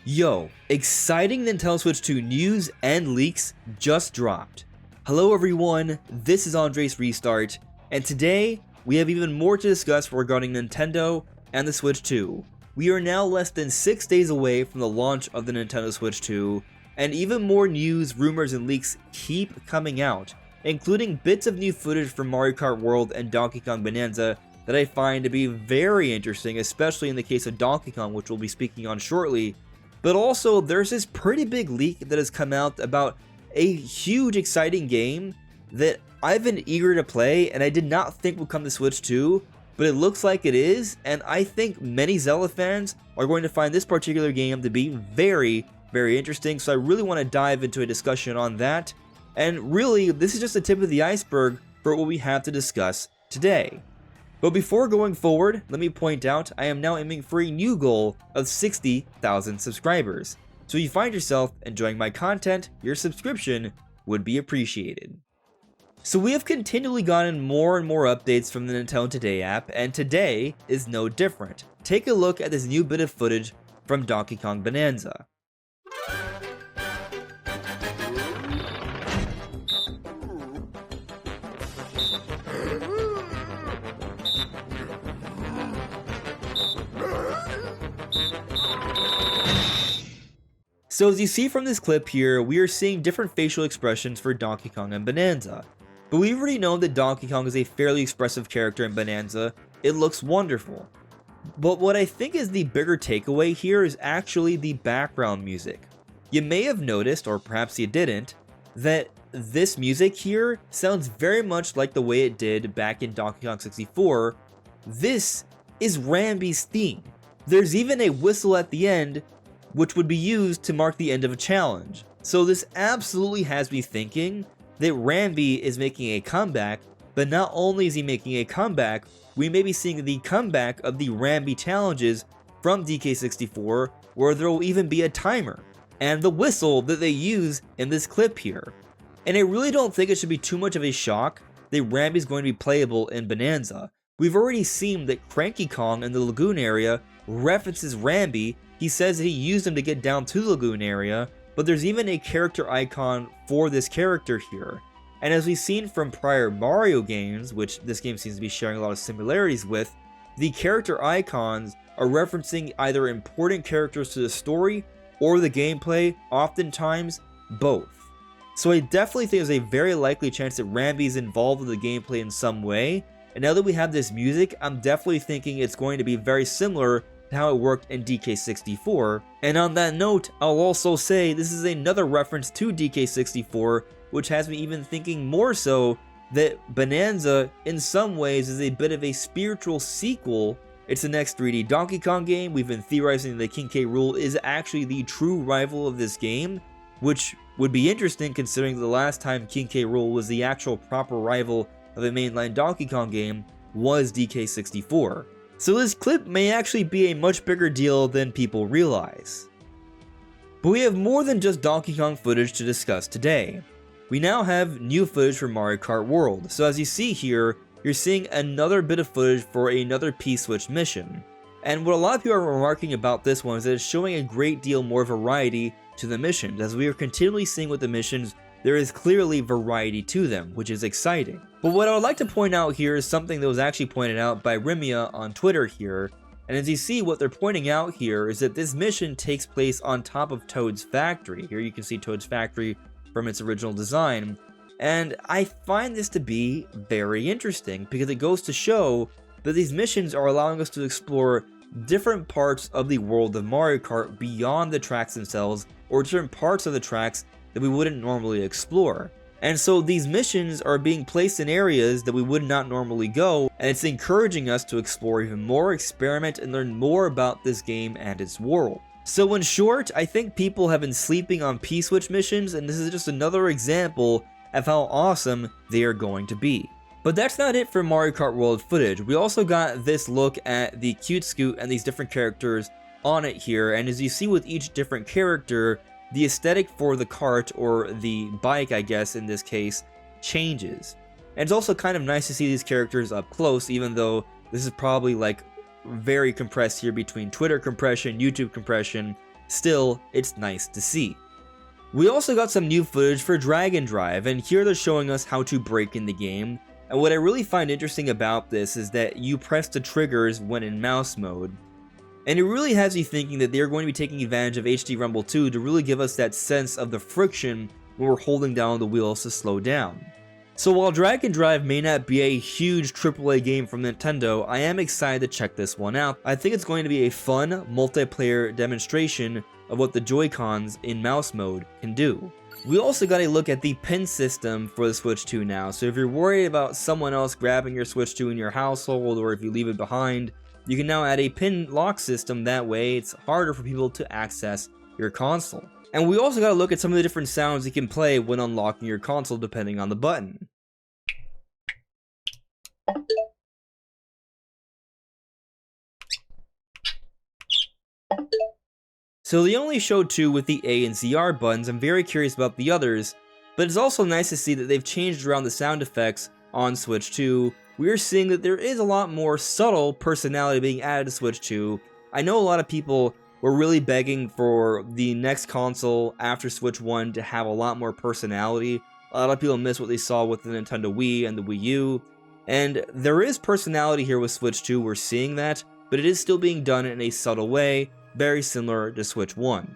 Yo, exciting Nintendo Switch 2 news and leaks just dropped. Hello everyone, this is AndresRestart, and today we have even more to discuss regarding Nintendo and the Switch 2. We are now less than 6 days away from the launch of the Nintendo Switch 2, and even more news, rumors, and leaks keep coming out, including bits of new footage from Mario Kart World and Donkey Kong Bananza that I find to be very interesting, especially in the case of Donkey Kong, which we'll be speaking on shortly. But also, there's this pretty big leak that has come out about a huge exciting game that I've been eager to play and I did not think would come to Switch 2, but it looks like it is, and I think many Zelda fans are going to find this particular game to be very, very interesting, so I really want to dive into a discussion on that, and really, this is just the tip of the iceberg for what we have to discuss today. But before going forward, let me point out I am now aiming for a new goal of 60,000 subscribers. So if you find yourself enjoying my content, your subscription would be appreciated. So we have continually gotten more and more updates from the Nintendo Today app, and today is no different. Take a look at this new bit of footage from Donkey Kong Bananza. So as you see from this clip here, we are seeing different facial expressions for Donkey Kong and Bananza. But we've already known that Donkey Kong is a fairly expressive character in Bananza. It looks wonderful. But what I think is the bigger takeaway here is actually the background music. You may have noticed, or perhaps you didn't, that this music here sounds very much like the way it did back in Donkey Kong 64. This is Rambi's theme. There's even a whistle at the end, which would be used to mark the end of a challenge. So this absolutely has me thinking that Rambi is making a comeback, but not only is he making a comeback, we may be seeing the comeback of the Rambi challenges from DK64, where there will even be a timer, and the whistle that they use in this clip here. And I really don't think it should be too much of a shock that Rambi is going to be playable in Bananza. We've already seen that Cranky Kong in the lagoon area references Rambi. He says that he used him to get down to the lagoon area, but there's even a character icon for this character here. And as we've seen from prior Mario games, which this game seems to be sharing a lot of similarities with, the character icons are referencing either important characters to the story or the gameplay, oftentimes both. So I definitely think there's a very likely chance that Rambi is involved with the gameplay in some way, and now that we have this music, I'm definitely thinking it's going to be very similar to how it worked in DK64. And on that note, I'll also say this is another reference to DK64, which has me even thinking more so that Bananza in some ways is a bit of a spiritual sequel. It's the next 3D Donkey Kong game. We've been theorizing that King K. Rool is actually the true rival of this game, which would be interesting considering the last time King K. Rool was the actual proper rival of a mainline Donkey Kong game was DK64. So this clip may actually be a much bigger deal than people realize. But we have more than just Donkey Kong footage to discuss today. We now have new footage for Mario Kart World, so as you see here, you're seeing another bit of footage for another P-Switch mission. And what a lot of people are remarking about this one is that it's showing a great deal more variety to the missions. As we are continually seeing with the missions, there is clearly variety to them, which is exciting. But what I would like to point out here is something that was actually pointed out by Rimia on Twitter here. And as you see, what they're pointing out here is that this mission takes place on top of Toad's factory. Here you can see Toad's factory from its original design. And I find this to be very interesting because it goes to show that these missions are allowing us to explore different parts of the world of Mario Kart beyond the tracks themselves, or different parts of the tracks that we wouldn't normally explore. And so these missions are being placed in areas that we would not normally go, and it's encouraging us to explore even more, experiment, and learn more about this game and its world. So in short, I think people have been sleeping on P-Switch missions, and this is just another example of how awesome they are going to be. But that's not it for Mario Kart World footage. We also got this look at the Cute Scoot and these different characters on it here, and as you see with each different character, the aesthetic for the cart, or the bike I guess in this case, changes. And it's also kind of nice to see these characters up close, even though this is probably like very compressed here between Twitter compression, YouTube compression, Still, it's nice to see. We also got some new footage for Dragon Drive, and here they're showing us how to break in the game. And what I really find interesting about this is that you press the triggers when in mouse mode. And it really has me thinking that they're going to be taking advantage of HD Rumble 2 to really give us that sense of the friction when we're holding down the wheels to slow down. So while Dragon Drive may not be a huge AAA game from Nintendo, I am excited to check this one out. I think it's going to be a fun multiplayer demonstration of what the Joy-Cons in mouse mode can do. We also got a look at the pin system for the Switch 2 now, so if you're worried about someone else grabbing your Switch 2 in your household, or if you leave it behind, you can now add a pin lock system. That way it's harder for people to access your console. And we also got to look at some of the different sounds you can play when unlocking your console depending on the button. So they only showed 2 with the A and ZR buttons. I'm very curious about the others, but it's also nice to see that they've changed around the sound effects on Switch 2. We're seeing that there is a lot more subtle personality being added to Switch 2. I know a lot of people were really begging for the next console after Switch 1 to have a lot more personality. A lot of people miss what they saw with the Nintendo Wii and the Wii U. And there is personality here with Switch 2, we're seeing that, but it is still being done in a subtle way, very similar to Switch 1.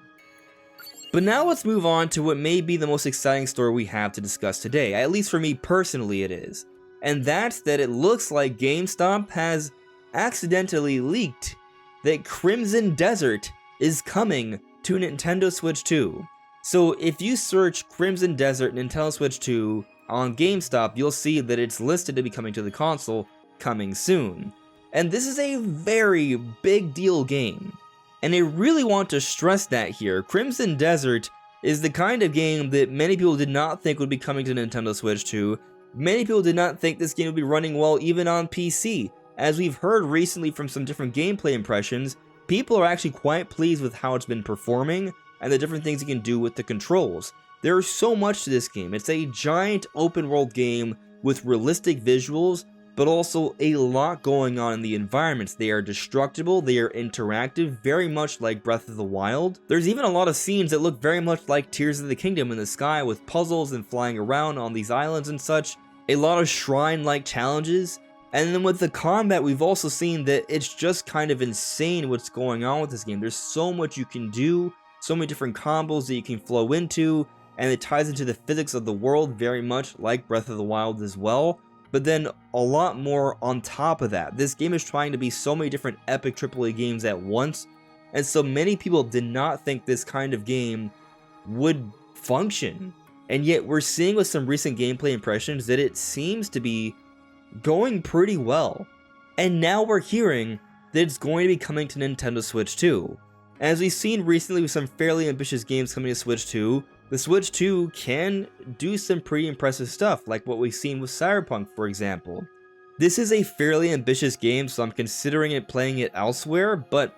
But now let's move on to what may be the most exciting story we have to discuss today, at least for me personally it is. And that's that it looks like Gamestop has accidentally leaked that Crimson Desert is coming to Nintendo Switch 2. So if you search Crimson Desert Nintendo Switch 2 on GameStop, you'll see that it's listed to be coming to the console coming soon. And this is a very big deal game. And I really want to stress that here. Crimson Desert is the kind of game that many people did not think would be coming to Nintendo Switch 2. Many people did not think this game would be running well even on PC. As we've heard recently from some different gameplay impressions, people are actually quite pleased with how it's been performing and the different things you can do with the controls. There is so much to this game. It's a giant open world game with realistic visuals, but also a lot going on in the environments. They are destructible, they are interactive, very much like Breath of the Wild. There's even a lot of scenes that look very much like Tears of the Kingdom in the sky, with puzzles and flying around on these islands and such. A lot of shrine-like challenges. And then with the combat, we've also seen that it's just kind of insane what's going on with this game. There's so much you can do, so many different combos that you can flow into, and it ties into the physics of the world very much like Breath of the Wild as well. But then a lot more on top of that. This game is trying to be so many different epic AAA games at once, and so many people did not think this kind of game would function. And yet we're seeing with some recent gameplay impressions that it seems to be going pretty well. And now we're hearing that it's going to be coming to Nintendo Switch 2. As we've seen recently with some fairly ambitious games coming to Switch 2, the Switch 2 can do some pretty impressive stuff, like what we've seen with Cyberpunk, for example. This is a fairly ambitious game, so I'm considering playing it elsewhere, but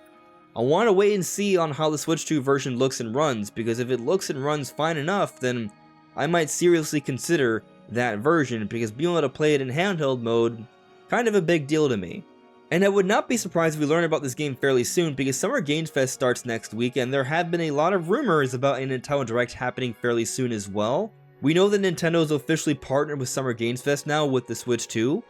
I want to wait and see on how the Switch 2 version looks and runs, because if it looks and runs fine enough, then I might seriously consider that version, because being able to play it in handheld mode, kind of a big deal to me. And I would not be surprised if we learn about this game fairly soon, because Summer Games Fest starts next week, and there have been a lot of rumors about a Nintendo Direct happening fairly soon as well. We know that Nintendo is officially partnered with Summer Games Fest now with the Switch 2,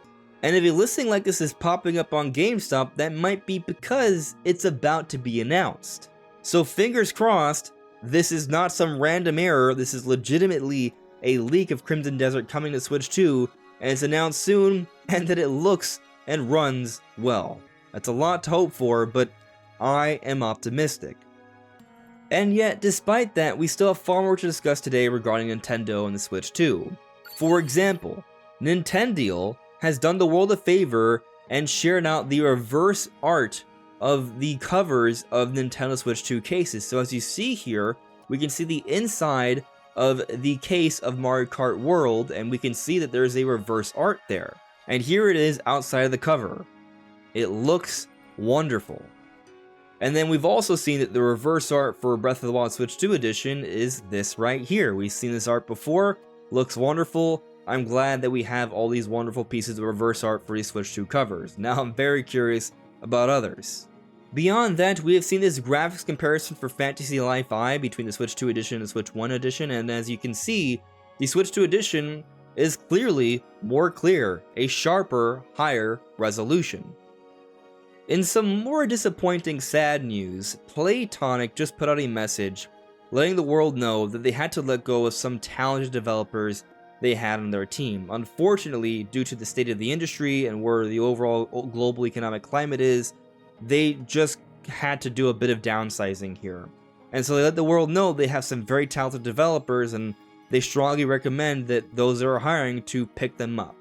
and if a listing like this is popping up on GameStop, that might be because it's about to be announced. So fingers crossed, this is not some random error, this is legitimately a leak of Crimson Desert coming to Switch 2, and it's announced soon, and that it looks and runs well. That's a lot to hope for, but I am optimistic. And yet, despite that, we still have far more to discuss today regarding Nintendo and the Switch 2. For example, Nintendo has done the world a favor and shared out the reverse art of the covers of Nintendo Switch 2 cases. So as you see here, we can see the inside of the case of Mario Kart World, and we can see that there is a reverse art there. And here it is outside of the cover. It looks wonderful. And then we've also seen that the reverse art for Breath of the Wild Switch 2 edition is this right here. We've seen this art before, looks wonderful. I'm glad that we have all these wonderful pieces of reverse art for these Switch 2 covers. Now I'm very curious about others. Beyond that, we have seen this graphics comparison for Fantasy Life I between the Switch 2 edition and the Switch 1 edition, and as you can see, the Switch 2 edition is clearly more clear, a sharper, higher resolution. In some more disappointing sad news, Playtonic just put out a message letting the world know that they had to let go of some talented developers they had on their team. Unfortunately, due to the state of the industry and where the overall global economic climate is, they just had to do a bit of downsizing here. And so they let the world know they have some very talented developers, and they strongly recommend that those that are hiring to pick them up.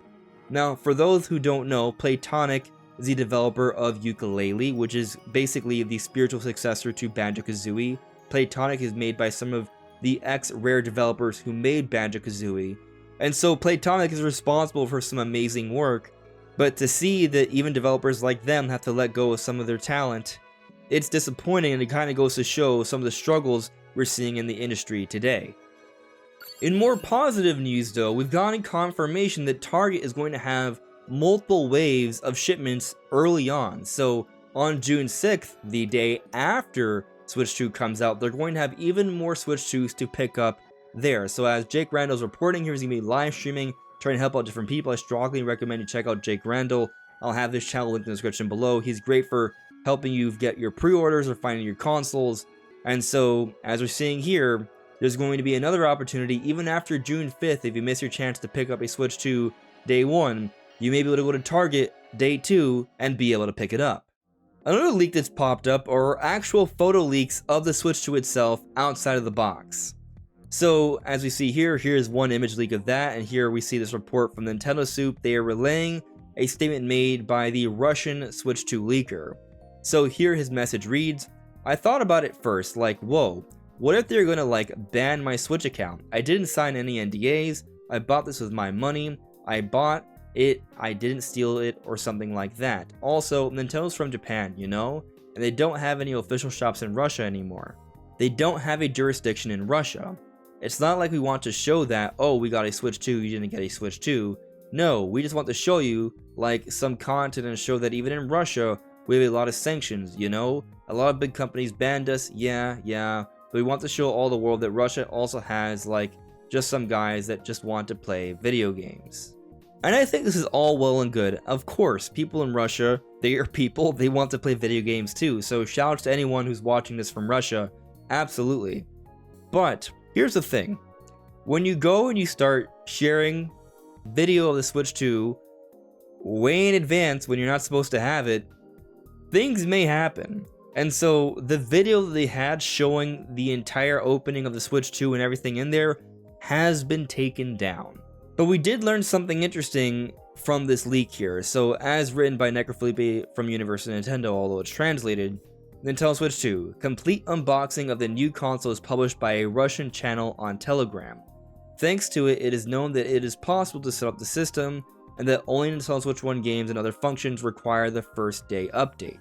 Now, for those who don't know, Playtonic is the developer of Yooka-Laylee, which is basically the spiritual successor to Banjo-Kazooie. Playtonic is made by some of the ex-Rare developers who made Banjo-Kazooie, and so Playtonic is responsible for some amazing work, but to see that even developers like them have to let go of some of their talent, it's disappointing, and it kind of goes to show some of the struggles we're seeing in the industry today. In more positive news though, we've gotten confirmation that Target is going to have multiple waves of shipments early on. So on June 6th, the day after Switch 2 comes out, they're going to have even more Switch 2s to pick up there. So as Jake Randall's reporting here, he's going to be live streaming, trying to help out different people. I strongly recommend you check out Jake Randall. I'll have this channel linked in the description below. He's great for helping you get your pre-orders or finding your consoles. And so, as we're seeing here, there's going to be another opportunity even after June 5th. If you miss your chance to pick up a Switch 2 day 1, you may be able to go to Target day 2 and be able to pick it up. Another leak that's popped up are actual photo leaks of the Switch 2 itself outside of the box. So, as we see here, here's one image leak of that, and here we see this report from Nintendo Soup. They are relaying a statement made by the Russian Switch 2 leaker. So here his message reads, "I thought about it first, like, whoa, what if they're gonna ban my Switch account? I didn't sign any NDAs, I bought this with my money, I bought it, I didn't steal it, or something like that. Also, Nintendo's from Japan, you know? And they don't have any official shops in Russia anymore. They don't have a jurisdiction in Russia. It's not like we want to show that, oh, we got a Switch 2, you didn't get a Switch 2. No, we just want to show you, some content and show that even in Russia, we have a lot of sanctions, you know? A lot of big companies banned us, yeah, but we want to show all the world that Russia also has, just some guys that just want to play video games." And I think this is all well and good. Of course, people in Russia, they are people, they want to play video games too, so shout out to anyone who's watching this from Russia, absolutely. But, here's the thing. When you go and you start sharing video of the Switch 2 way in advance when you're not supposed to have it, things may happen. And so the video that they had showing the entire opening of the Switch 2 and everything in there has been taken down. But we did learn something interesting from this leak here. So as written by Necrofelipe from Universal Nintendo, although it's translated, Nintendo Switch 2, complete unboxing of the new console is published by a Russian channel on Telegram. Thanks to it, it is known that it is possible to set up the system, and that only Nintendo Switch 1 games and other functions require the first day update.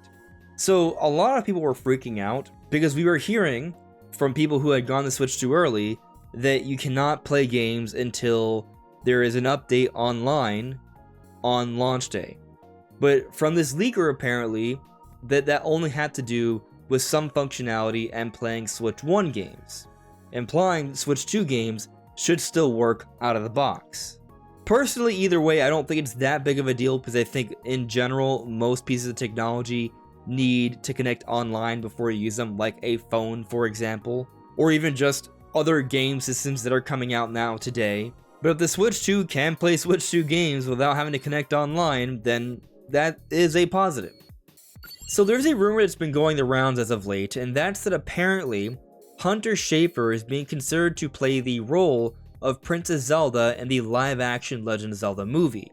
So a lot of people were freaking out, because we were hearing from people who had gone to Switch 2 early, that you cannot play games until there is an update online on launch day. But from this leaker apparently, that only had to do with some functionality and playing Switch 1 games, implying Switch 2 games should still work out of the box. Personally, either way, I don't think it's that big of a deal, because I think in general, most pieces of technology need to connect online before you use them, like a phone, for example, or even just other game systems that are coming out now today. But if the Switch 2 can play Switch 2 games without having to connect online, then that is a positive. So there's a rumor that's been going the rounds as of late, and that's that apparently Hunter Schafer is being considered to play the role of Princess Zelda in the live-action Legend of Zelda movie.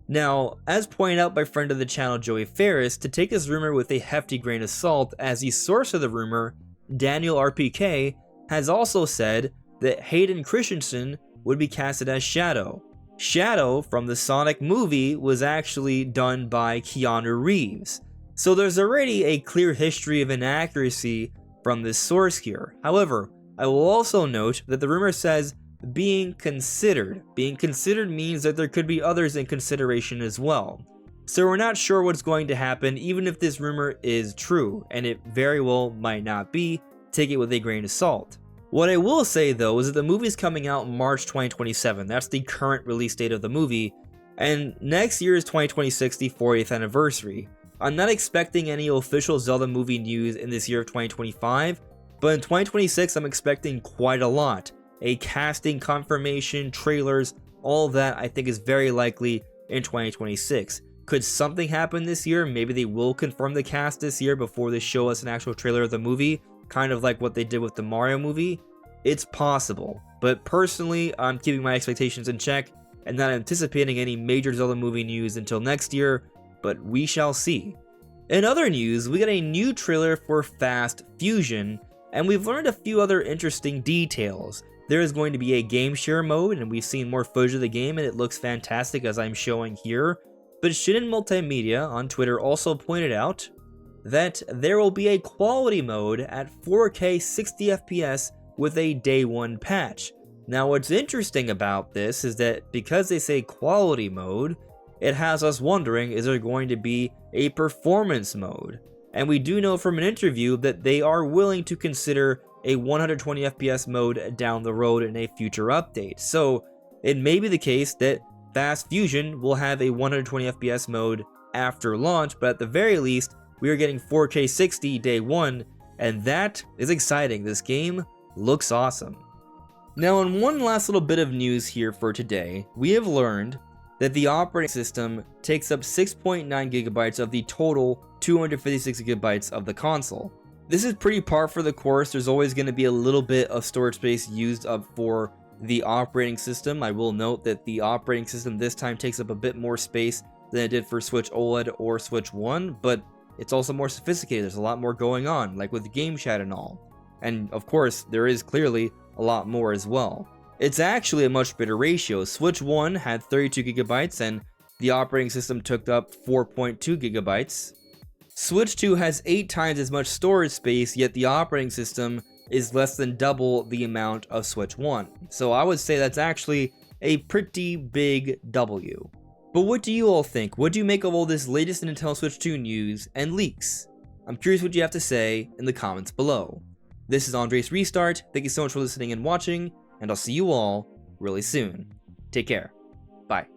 Now, as pointed out by friend of the channel Joey Ferris, to take this rumor with a hefty grain of salt, as the source of the rumor, Daniel RPK, has also said that Hayden Christensen would be casted as Shadow. Shadow from the Sonic movie was actually done by Keanu Reeves. So there's already a clear history of inaccuracy from this source here. However, I will also note that the rumor says being considered. Being considered means that there could be others in consideration as well. So we're not sure what's going to happen, even if this rumor is true, and it very well might not be. Take it with a grain of salt. What I will say though is that the movie is coming out March 2027. That's the current release date of the movie, and next year is 2026, the 40th anniversary. I'm not expecting any official Zelda movie news in this year of 2025, but in 2026 I'm expecting quite a lot. A casting confirmation, trailers, all of that I think is very likely in 2026. Could something happen this year? Maybe they will confirm the cast this year before they show us an actual trailer of the movie, kind of like what they did with the Mario movie. It's possible, but personally I'm keeping my expectations in check and not anticipating any major Zelda movie news until next year, but we shall see. In other news, we got a new trailer for Fast Fusion, and we've learned a few other interesting details. There is going to be a game share mode, and we've seen more footage of the game, and it looks fantastic as I'm showing here. But Shinin Multimedia on Twitter also pointed out that there will be a quality mode at 4K 60 FPS with a day one patch. Now what's interesting about this is that because they say quality mode, it has us wondering, is there going to be a performance mode? And we do know from an interview that they are willing to consider a 120 FPS mode down the road in a future update. So it may be the case that Fast Fusion will have a 120 FPS mode after launch, but at the very least, we are getting 4K 60 day one, and that is exciting. This game looks awesome. Now, in one last little bit of news here for today, we have learned that the operating system takes up 6.9 gigabytes of the total 256 gigabytes of the console. This is pretty par for the course. There's always going to be a little bit of storage space used up for the operating system. I will note that the operating system this time takes up a bit more space than it did for Switch OLED or Switch 1, but it's also more sophisticated. There's a lot more going on, like with game chat and all. And of course, there is clearly a lot more as well. It's actually a much better ratio. Switch 1 had 32 gigabytes and the operating system took up 4.2 gigabytes. Switch 2 has 8 times as much storage space, yet the operating system is less than double the amount of Switch 1. So I would say that's actually a pretty big W. But what do you all think? What do you make of all this latest Nintendo Switch 2 news and leaks? I'm curious what you have to say in the comments below. This is AndresRestart. Thank you so much for listening and watching, and I'll see you all really soon. Take care. Bye.